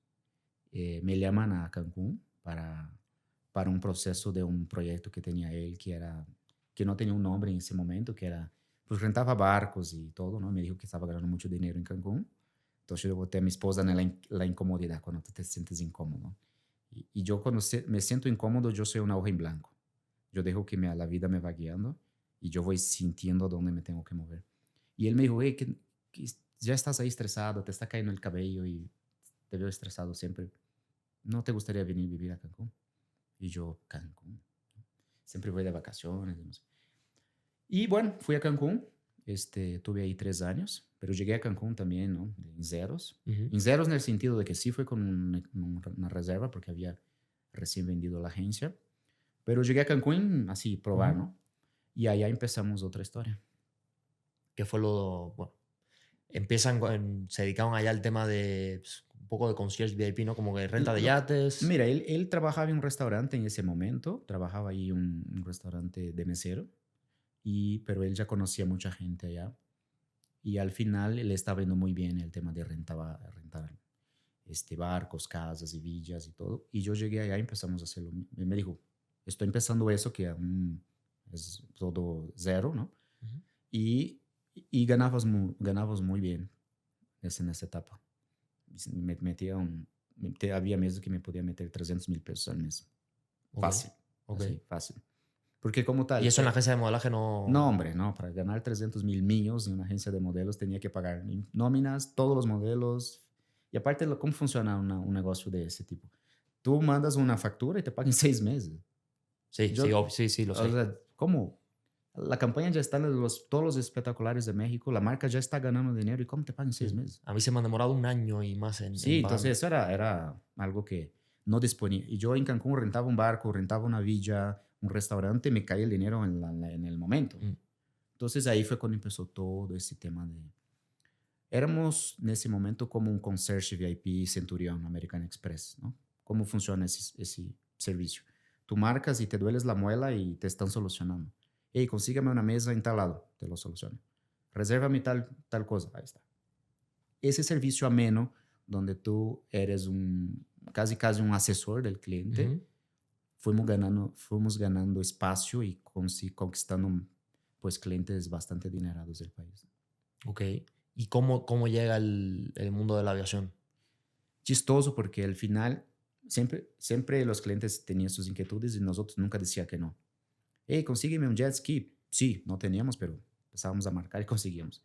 me llaman a Cancún para un proceso de un proyecto que tenía él que no tenía un nombre en ese momento, que era, pues rentaba barcos y todo, ¿no? Me dijo que estaba ganando mucho dinero en Cancún. Entonces yo boté a mi esposa en la incomodidad, cuando tú te sientes incómodo. Y yo cuando me siento incómodo, yo soy una hoja en blanco. Yo dejo que la vida me va guiando y yo voy sintiendo dónde me tengo que mover. Y él me dijo, hey, que ya estás ahí estresado, te está cayendo el cabello y te veo estresado siempre. ¿No te gustaría venir a vivir a Cancún? Y yo, Cancún. Siempre voy de vacaciones. No sé. Y bueno, fui a Cancún. Tuve ahí 3 años, pero llegué a Cancún también, ¿no? En ceros. ujú, En ceros en el sentido de que sí fue con una reserva porque había recién vendido la agencia. Pero llegué a Cancún así, probar, ujú. ¿no? Y allá empezamos otra historia. ¿Qué fue lo...? Bueno, se dedicaban allá al tema de pues, un poco de concierge VIP, ¿no? Como que renta de yates. Mira, él trabajaba en un restaurante en ese momento, trabajaba ahí un restaurante de mesero, pero él ya conocía mucha gente allá y al final le estaba yendo muy bien el tema de rentar barcos, casas y villas y todo. Y yo llegué allá y empezamos a hacerlo. Me dijo, estoy empezando eso que aún es todo cero, ¿no? Ujú. Y, y ganabas muy bien en esa etapa. Me metía había meses que me podía meter 300,000 pesos al mes. Ok, Fácil, ok. así, fácil. Porque como Y tal, eso en la agencia de modelaje no... no, hombre, no, para ganar 300,000 millos en una agencia de modelos tenía que pagar nóminas, todos los modelos. Y aparte, ¿cómo funciona un negocio de ese tipo? Tú mandas una factura y te pagan 6 meses. Sí, sí, Yo, sí, sí, lo o sé. sea, ¿cómo? La campaña ya está en todos los espectaculares de México, la marca ya está ganando dinero y ¿cómo te pagan seis Mm. meses? A mí se me han demorado un año y más Sí, en entonces pagarme. eso era algo que no disponía. Y yo en Cancún rentaba un barco, rentaba una villa, un restaurante, me caía el dinero en el momento. Mm, Entonces ahí fue cuando empezó todo ese tema de... Éramos en ese momento como un concierge VIP Centurión American Express, ¿no? ¿Cómo funciona ese servicio? Tú marcas y te dueles la muela y te están solucionando. Hey, consígame una mesa en tal lado, te lo soluciono. Resérvame tal cosa, ahí está. Ese servicio ameno, donde tú eres casi un asesor del cliente, ujú. fuimos ganando espacio y conquistando pues clientes bastante adinerados del país. Ok. ¿Y cómo llega el mundo de la aviación? Chistoso porque al final siempre los clientes tenían sus inquietudes y nosotros nunca decía que no. Hey, consígueme un jet ski. Sí, no teníamos, pero empezábamos a marcar y conseguíamos.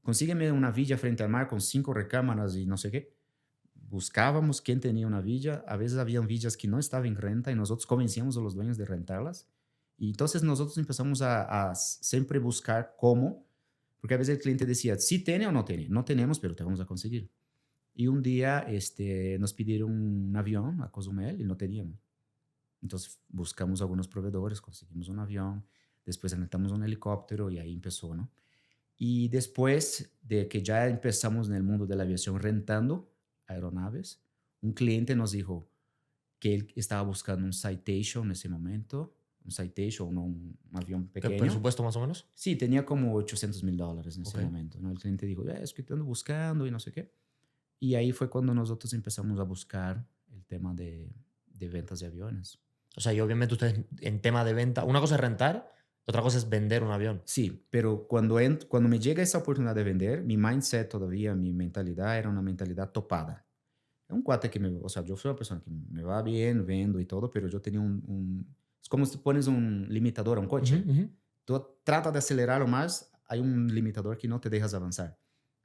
Consígueme una villa frente al mar con 5 recámaras y no sé qué. Buscábamos quién tenía una villa. A veces habían villas que no estaban en renta y nosotros convencíamos a los dueños de rentarlas. Y entonces nosotros empezamos a siempre buscar cómo, porque a veces el cliente decía, sí tiene o no tiene. No tenemos, pero te vamos a conseguir. Y un día nos pidieron un avión a Cozumel y no teníamos. Entonces buscamos algunos proveedores, conseguimos un avión, después rentamos un helicóptero y ahí empezó, ¿no? Y después de que ya empezamos en el mundo de la aviación rentando aeronaves, un cliente nos dijo que él estaba buscando un Citation en ese momento, un Citation, no un avión ¿Qué pequeño. presupuesto más o menos? Sí, tenía como $800,000 en ese Ok. momento, ¿no? El cliente dijo, es que te ando buscando y no sé qué. Y ahí fue cuando nosotros empezamos a buscar el tema de ventas de aviones. O sea, y obviamente ustedes en tema de venta, una cosa es rentar Otra cosa es vender un avión. Sí, pero cuando me llega esa oportunidad de vender, mi mindset todavía, mi mentalidad era una mentalidad topada. Es un cuate que o sea, yo soy una persona que me va bien, vendo y todo, pero yo tenía es como si pones un limitador a un Ujú, coche. ujú. Tú trata de acelerarlo más, hay un limitador que no te dejas avanzar.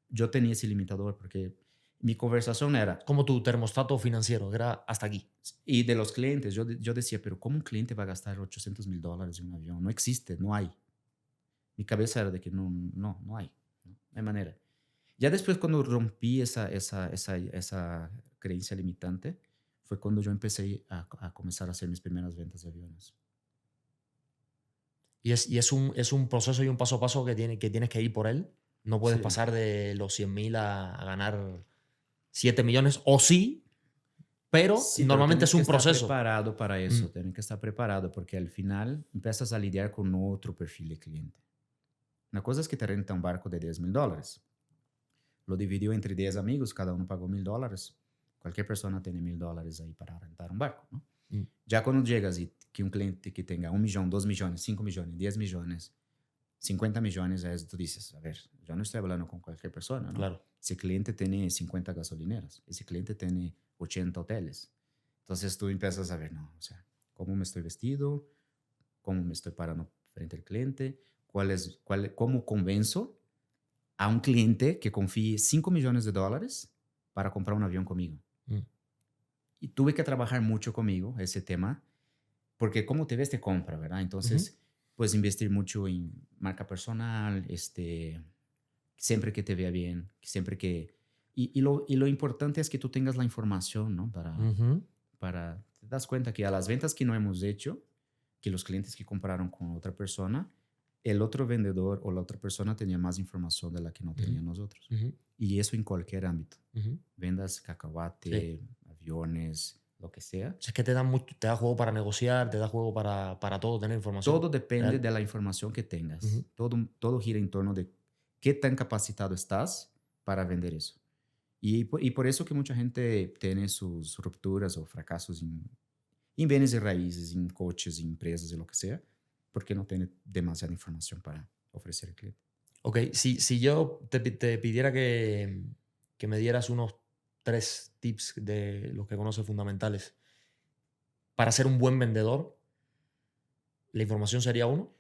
Yo tenía ese limitador porque mi conversación era, Como tu termostato financiero, que era hasta aquí. y de los clientes, yo decía, pero ¿cómo un cliente va a gastar $800,000 en un avión? No existe, no hay. Mi cabeza era de que no hay, no hay manera. Ya después cuando rompí esa creencia limitante, fue cuando yo empecé a comenzar a hacer mis primeras ventas de aviones. Es un proceso y un paso a paso que tienes que ir por él. No puedes Sí. pasar de los 100.000 a ganar 7 millones, o sí, pero Sí, pero normalmente tienes es que un estar proceso. preparado para Mm, eso, tienes que estar preparado porque al final empiezas a lidiar con otro perfil de cliente. Una cosa es que te renta un barco de $10,000. Lo dividió entre 10 amigos, cada uno pagó $1,000. Cualquier persona tiene $1,000 ahí para rentar un barco, ¿no? mm, Ya cuando llegas y que un cliente que tenga 1 millón, 2 millones, 5 millones, 10 millones, 50 millones, tú dices, a ver, yo no estoy hablando con cualquier persona, ¿no? claro. Ese cliente tiene 50 gasolineras, ese cliente tiene 80 hoteles. Entonces tú empiezas a ver, no, o sea, cómo me estoy vestido, cómo me estoy parando frente al cliente, cómo convenzo a un cliente que confíe $5 millones para comprar un avión conmigo. Mm, Y tuve que trabajar mucho conmigo ese tema, porque como te ves te compra, ¿verdad? ujú, Entonces, puedes investir mucho en marca personal, siempre que te vea bien, siempre que... y lo importante es que tú tengas la información, ¿no? ujú. Te das cuenta que a las ventas que no hemos hecho, que los clientes que compraron con otra persona, el otro vendedor o la otra persona tenía más información de la que no Ujú, teníamos nosotros. ujú, Y eso en cualquier ámbito. ujú. Vendas, Sí. cacahuate, aviones, lo que sea. O sea, es que te da juego para negociar, te da juego para todo, tener información Todo depende real. de la información que Ujú. tengas. Todo gira en torno de qué tan capacitado estás para vender eso. Y por eso que mucha gente tiene sus rupturas o fracasos en bienes y raíces, en coches, en empresas y lo que sea, porque no tiene demasiada información para ofrecer al cliente. Ok, si yo te pidiera que me dieras unos 3 tips de los que conoces fundamentales para ser un buen vendedor, la información sería uno.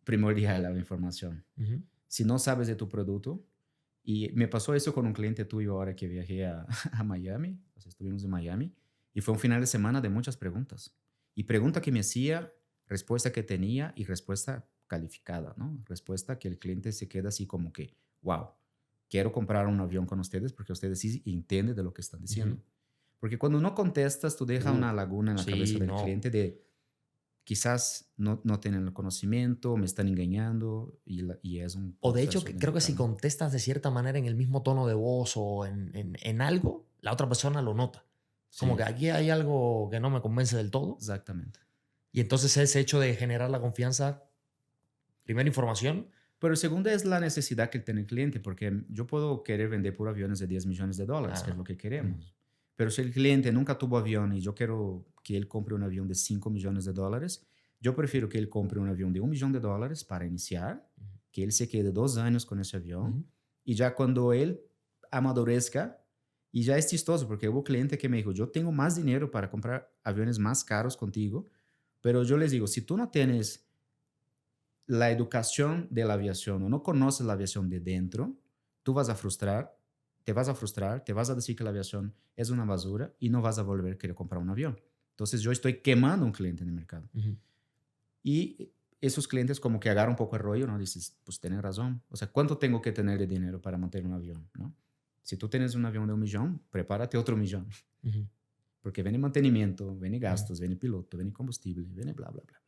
Primordial la información. Ujú, Si no sabes de tu producto, y me pasó eso con un cliente tuyo ahora que viajé a Miami, o sea, estuvimos en Miami, y fue un final de semana de muchas preguntas. Y pregunta que me hacía, respuesta que tenía y respuesta calificada, ¿no? Respuesta que el cliente se queda así como que, wow, quiero comprar un avión con ustedes porque ustedes sí entienden de lo que están ujú. diciendo. Porque cuando no contestas, tú dejas Uh, una laguna en la cabeza sí, del no. cliente de quizás no tienen el conocimiento, me están engañando y es un O de hecho, proceso creo que si delicado, ¿no? contestas de cierta manera en el mismo tono de voz o en algo, la otra persona lo nota. Como que Sí, aquí hay algo que no me convence del todo. exactamente. Y entonces ese hecho de generar la confianza, primera información. Pero el segundo es la necesidad que tiene el cliente, porque yo puedo querer vender por aviones de $10 millones, que es Ah, lo que mm, queremos. Pero si el cliente nunca tuvo avión y yo quiero que él compre un avión de $5 millones, yo prefiero que él compre un avión de $1 millón para iniciar, que él se quede 2 años con ese avión ujú, y ya cuando él amadurezca, y ya es chistoso porque hubo cliente que me dijo, yo tengo más dinero para comprar aviones más caros contigo, pero yo les digo, si tú no tienes la educación de la aviación o no conoces la aviación de dentro, tú vas a frustrar, te vas a decir que la aviación es una basura y no vas a volver a querer comprar un avión. Entonces yo estoy quemando un cliente en el mercado. ujú. Y esos clientes como que agarran un poco el rollo, ¿no? Dices, pues tienes razón. O sea, ¿cuánto tengo que tener de dinero para mantener un avión, ¿no? Si tú tienes un avión de 1 millón, prepárate otro millón. Ujú, Porque viene mantenimiento, viene ujú, gastos, viene piloto, viene combustible, viene bla, bla, bla.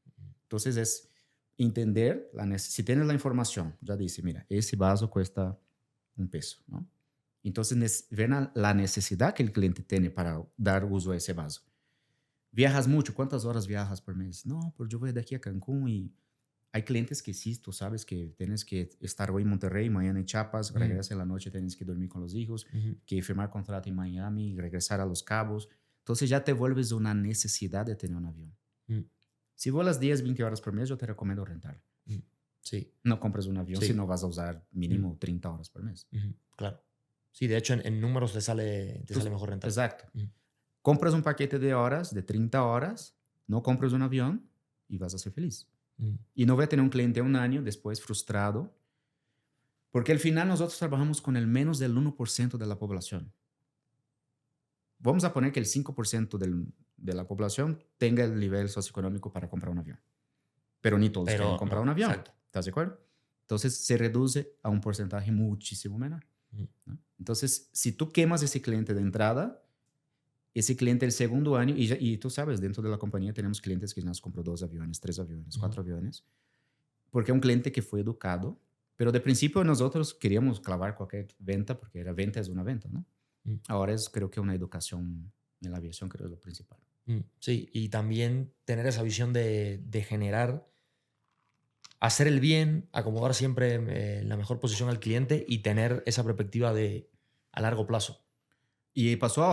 ujú. Entonces es entender, si tienes la información, ya dice, mira, ese vaso cuesta $1, ¿no? Entonces ver la necesidad que el cliente tiene para dar uso a ese vaso. ¿Viajas mucho? ¿Cuántas horas viajas por mes? No, pues yo voy de aquí a Cancún y hay clientes que sí, tú sabes que tienes que estar hoy en Monterrey, mañana en Chiapas, Mm, regresas en la noche, tienes que dormir con los hijos, ujú, que firmar contrato en Miami, regresar a Los Cabos. Entonces ya te vuelves una necesidad de tener un avión. mm. Si vuelas 10, 20 horas por mes, yo te recomiendo rentar. Sí. No compres un avión Sí. si no vas a usar mínimo 30 horas por mes. Claro. Sí, de hecho, en números te sale mejor rentar. Exacto. Compras un paquete de horas, de 30 horas, no compres un avión y vas a ser feliz. Y no voy a tener un cliente un año después frustrado, porque al final nosotros trabajamos con el menos del 1% de la población. Vamos a poner que el 5% de la población tenga el nivel socioeconómico para comprar un avión. Pero ni todos quieren comprar un avión. Exacto. ¿Estás de acuerdo? Entonces se reduce a un porcentaje muchísimo menor, ¿no? Entonces, si tú quemas ese cliente de entrada, ese cliente el segundo año, y tú sabes, dentro de la compañía tenemos clientes que nos compró 2 aviones, 3 aviones, 4 aviones, porque es un cliente que fue educado, pero de principio nosotros queríamos clavar cualquier venta, porque venta es una venta, ¿no? Ahora creo que una educación en la aviación creo es lo principal. Sí, y también tener esa visión de generar, hacer el bien, acomodar siempre en la mejor posición al cliente y tener esa perspectiva a largo plazo. Y pasó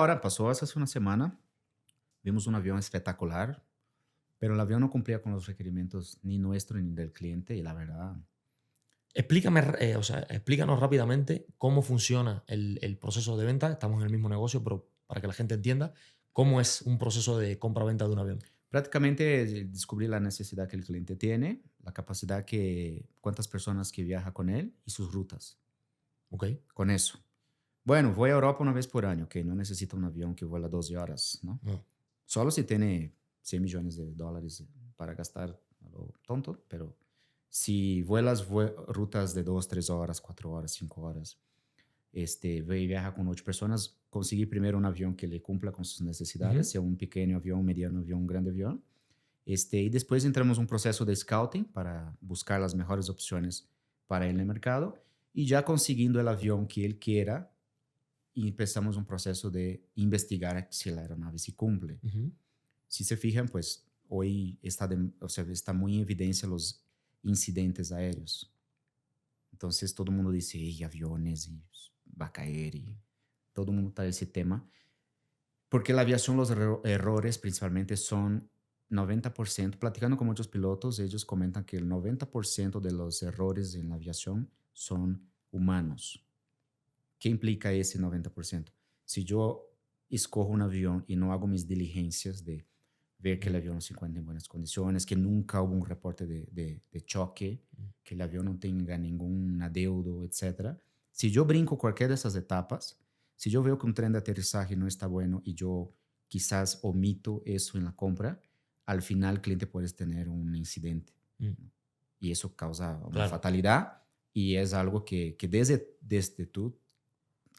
hace una semana, vimos un avión espectacular, pero el avión no cumplía con los requerimientos ni nuestro ni del cliente y la verdad... Explícanos rápidamente cómo funciona el proceso de venta. Estamos en el mismo negocio, pero para que la gente entienda, ¿cómo es un proceso de compra-venta de un avión? Prácticamente descubrir la necesidad que el cliente tiene, la capacidad cuántas personas que viaja con él y sus rutas. Ok. Con eso. Bueno, voy a Europa una vez por año, que no necesita un avión que vuela 12 horas, ¿no? Solo si tiene 100 millones de dólares para gastar a lo tonto, pero si vuelas rutas de 2, 3 horas, 4 horas, 5 horas, viaja con 8 personas, conseguir primero un avión que le cumpla con sus necesidades, sea un pequeño avión, un mediano avión, un grande avión. Y después entramos en un proceso de scouting para buscar las mejores opciones para él en el mercado y ya consiguiendo el avión que él quiera, y empezamos un proceso de investigar si la aeronave se cumple. Si se fijan, pues hoy está muy en evidencia los incidentes aéreos. Entonces todo el mundo dice, y aviones, y va a caer, y todo el mundo está en ese tema. Porque la aviación, los errores principalmente son 90%. Platicando con muchos pilotos, ellos comentan que el 90% de los errores en la aviación son humanos. ¿Qué implica ese 90%? Si yo escojo un avión y no hago mis diligencias de ver que el avión se encuentra en buenas condiciones, que nunca hubo un reporte de choque, que el avión no tenga ningún adeudo, etc. Si yo brinco cualquiera de esas etapas, si yo veo que un tren de aterrizaje no está bueno y yo quizás omito eso en la compra, al final el cliente puede tener un incidente. Y eso causa una fatalidad y es algo que desde tu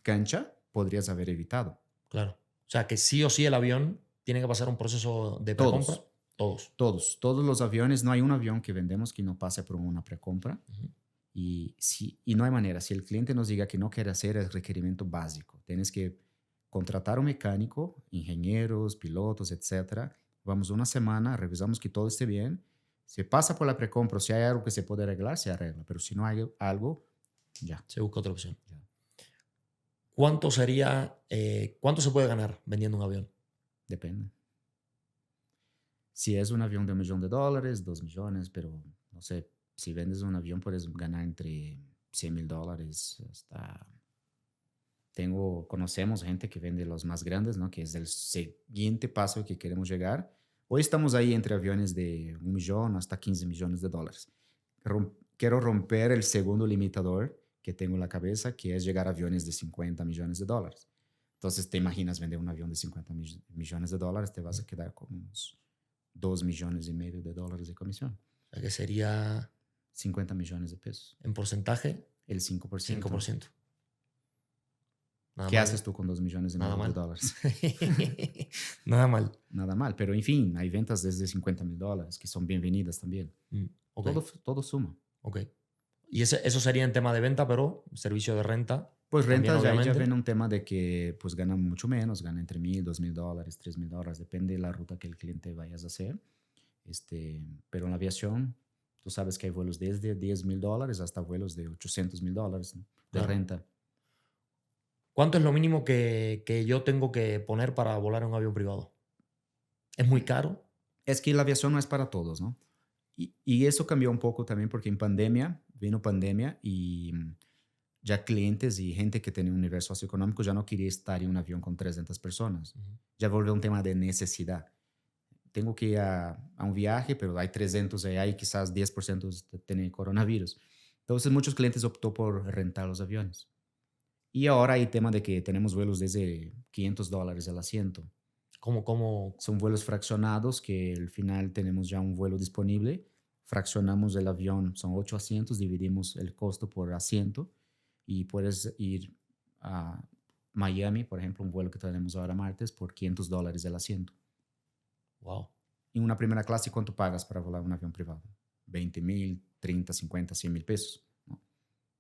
cancha podrías haber evitado. Claro. O sea, que sí o sí el avión tiene que pasar un proceso de precompra. Todos los aviones, no hay un avión que vendemos que no pase por una precompra. Y no hay manera. Si el cliente nos diga que no quiere hacer el requerimiento básico, tienes que contratar un mecánico, ingenieros, pilotos, etc. Vamos una semana, revisamos que todo esté bien. Se pasa por la precompra, si hay algo que se puede arreglar, se arregla. Pero si no hay algo, ya. Se busca otra opción. Ya. ¿Cuánto se puede ganar vendiendo un avión? Depende. Si es un avión de $1 millón, $2 millones, pero no sé, si vendes un avión puedes ganar entre $100,000 hasta... Conocemos gente que vende los más grandes, ¿no? Que es el siguiente paso que queremos llegar. Hoy estamos ahí entre aviones de $1 millón hasta $15 millones. Quiero romper el segundo limitador que tengo en la cabeza, que es llegar a aviones de $50 millones. Entonces, te imaginas vender un avión de $50 millones, te vas a quedar con unos $2,5 millones de comisión. O sea, que sería... 50 millones de pesos. ¿En porcentaje? El 5%. 5%. ¿Qué haces tú con $2,5 millones? Nada mal. Nada mal, pero en fin, hay ventas desde $50,000 que son bienvenidas también. Okay. Todo suma. Ok. Y eso sería en tema de venta, pero servicio de renta. Pues renta ya ven un tema de que pues ganan mucho menos, ganan entre $1,000, $2,000, $3,000, depende de la ruta que el cliente vayas a hacer. Pero en la aviación, tú sabes que hay vuelos desde $10,000 hasta vuelos de $800,000, ¿no? De renta. ¿Cuánto es lo mínimo que yo tengo que poner para volar en un avión privado? ¿Es muy caro? Es que la aviación no es para todos, ¿no? Y eso cambió un poco también porque vino pandemia y ya clientes y gente que tenía un nivel socioeconómico ya no quería estar en un avión con 300 personas. Ujú. Ya volvió un tema de necesidad. Tengo que ir a un viaje, pero hay 300 allá y quizás 10% tiene coronavirus. Entonces muchos clientes optó por rentar los aviones. Y ahora hay tema de que tenemos vuelos desde $500 el asiento. ¿Cómo? Son vuelos fraccionados que al final tenemos ya un vuelo disponible. Fraccionamos el avión, son 8 asientos, dividimos el costo por asiento y puedes ir a Miami, por ejemplo, un vuelo que tenemos ahora martes por $500 el asiento. Wow. En una primera clase, ¿cuánto pagas para volar un avión privado? 20,000, 30, 50, 100 mil pesos, ¿no?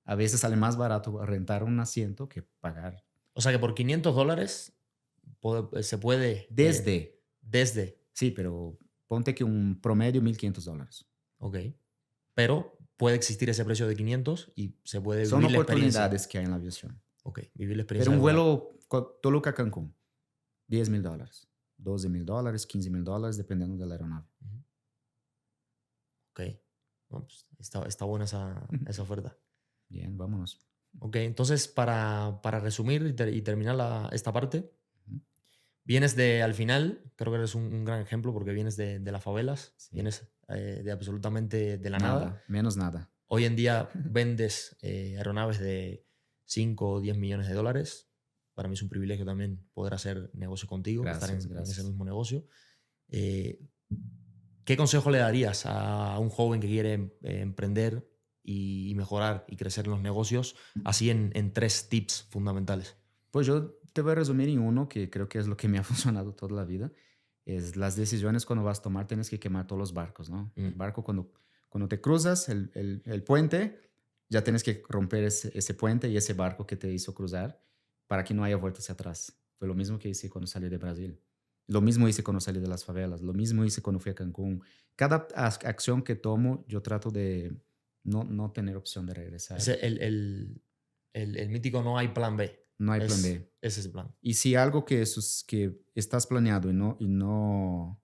A veces sale más barato rentar un asiento que pagar. O sea que por $500 se puede desde, Sí, pero ponte que un promedio $1,500. ok, pero puede existir ese precio de 500 y se puede Son vivir la experiencia. oportunidades que hay en la aviación. Ok, vivir la Pero experiencia un de volar. vuelo Toluca-Cancún, $10,000, $12,000, $15,000, dependiendo de la aeronave. Ujú. Ok, bueno, pues está buena esa oferta. Bien, vámonos. Ok, entonces para resumir y terminar esta parte, Ujú. vienes al final, creo que eres un gran ejemplo porque vienes de las favelas, Sí. vienes de absolutamente de la nada. Menos nada. Hoy en día vendes aeronaves de 5 o 10 millones de dólares. Para mí es un privilegio también poder hacer negocio contigo, estar en ese Gracias. mismo negocio. Eh, ¿Qué consejo le darías a un joven que quiere emprender y mejorar y crecer en los negocios, así en 3 tips fundamentales? Pues yo te voy a resumir en uno que creo que es lo que me ha funcionado toda la vida. Es las decisiones cuando vas a tomar, tienes que quemar todos los barcos, ¿no? El barco cuando te cruzas el puente, ya tienes que romper ese puente y ese barco que te hizo cruzar para que no haya vuelta hacia atrás. Fue lo mismo que hice cuando salí de Brasil. Lo mismo hice cuando salí de las favelas. Lo mismo hice cuando fui a Cancún. Cada acción que tomo, yo trato de no tener opción de regresar. El mítico no hay plan B. No hay plan B. Ese es el plan. Y si algo que estás planeado y no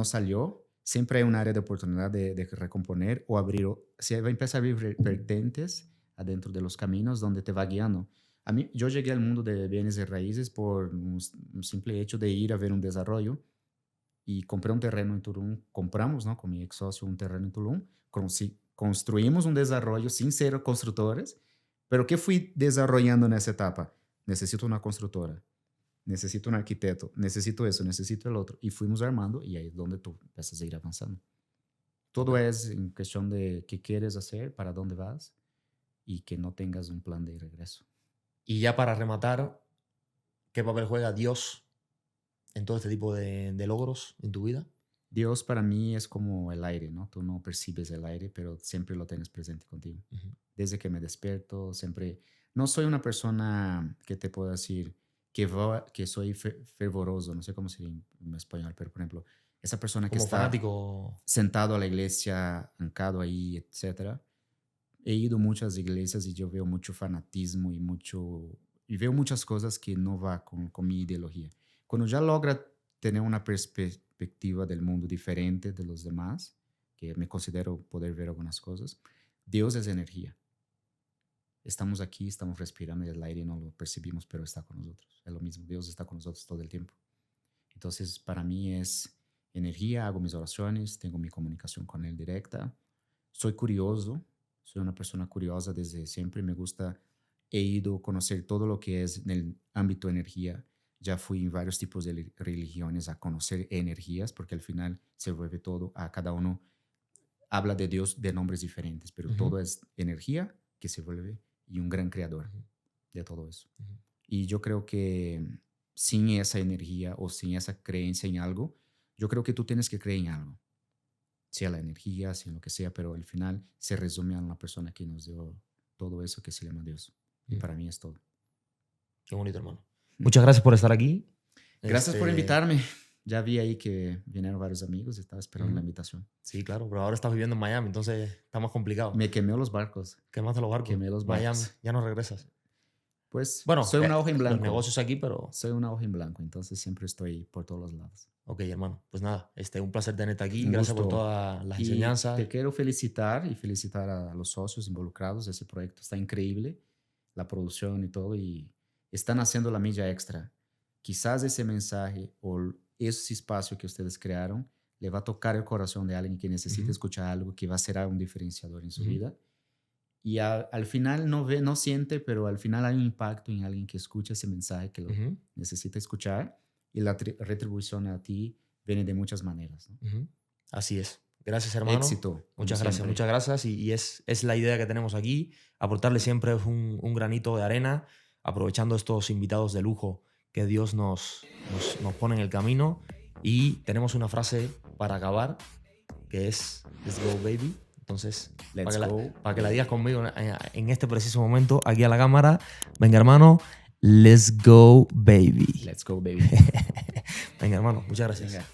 salió, siempre hay un área de oportunidad de recomponer o abrir. Se va a empezar a abrir vertentes adentro de los caminos donde te va guiando. Yo llegué al mundo de bienes y raíces por un simple hecho de ir a ver un desarrollo y compré un terreno en Tulum. Compramos, ¿no? Con mi ex socio un terreno en Tulum. Construimos un desarrollo sin ser constructores. Pero ¿qué fui desarrollando en esa etapa? Necesito una constructora, necesito un arquitecto, necesito eso, necesito el otro. Y fuimos armando y ahí es donde tú empiezas a ir avanzando. Todo es en cuestión de qué quieres hacer, para dónde vas y que no tengas un plan de regreso. Y ya para rematar, ¿qué papel juega Dios en todo este tipo de logros en tu vida? Dios para mí es como el aire, ¿no? Tú no percibes el aire, pero siempre lo tienes presente contigo. Ujú. Desde que me despierto, siempre... No soy una persona que te puedo decir que soy fervoroso, no sé cómo se dice en español, pero por ejemplo, esa persona que Como está fanático. sentado a la iglesia, ancado ahí, etcétera. He ido a muchas iglesias y yo veo mucho fanatismo y veo muchas cosas que no va con mi ideología. Cuando ya logra tener una perspectiva del mundo diferente de los demás, que me considero poder ver algunas cosas, Dios es energía. Estamos aquí, estamos respirando y el aire no lo percibimos, pero está con nosotros. Es lo mismo, Dios está con nosotros todo el tiempo. Entonces, para mí es energía, hago mis oraciones, tengo mi comunicación con Él directa. Soy curioso, soy una persona curiosa desde siempre, he ido a conocer todo lo que es en el ámbito de energía. Ya fui en varios tipos de religiones a conocer energías, porque al final se vuelve todo, a cada uno habla de Dios de nombres diferentes, pero todo es energía que se vuelve y un gran creador de todo eso. Y yo creo que sin esa energía o sin esa creencia en algo, yo creo que tú tienes que creer en algo. Sea la energía, sea lo que sea, pero al final se resume a una persona que nos dio todo eso que se llama Dios. Y para mí es todo. Qué bonito, hermano. Muchas gracias por estar aquí. Gracias por invitarme. Ya vi ahí que vinieron varios amigos y estaba esperando la invitación. Sí, claro, pero ahora estás viviendo en Miami, entonces está más complicado. Me quemé los barcos. Quemaste los barcos. Quemé los barcos. Miami, ya no regresas. Pues Bueno, soy una hoja en los blanco. negocios aquí, pero... Soy una hoja en blanco, entonces siempre estoy por todos los lados. Ok, hermano. Pues nada, un placer tenerte aquí. Un Gracias por gusto. todas las Y enseñanzas. te quiero felicitar y felicitar a los socios involucrados. Ese proyecto está increíble, la producción y todo, y están haciendo la milla extra. Quizás ese mensaje o ese espacio que ustedes crearon le va a tocar el corazón de alguien que necesita escuchar algo que va a ser un diferenciador en su vida. Y al final no siente, pero al final hay un impacto en alguien que escucha ese mensaje que lo necesita escuchar, y la retribución a ti viene de muchas maneras, ¿no? Así es. Gracias, hermano. Éxito. Muchas gracias. Y es la idea que tenemos aquí, aportarle siempre un granito de arena, aprovechando estos invitados de lujo que Dios nos pone en el camino. Y tenemos una frase para acabar, que es Let's go, baby. Entonces, para que la digas conmigo en este preciso momento, aquí a la cámara. Venga, hermano, let's go, baby. Let's go, baby. Venga, hermano, muchas gracias. Venga.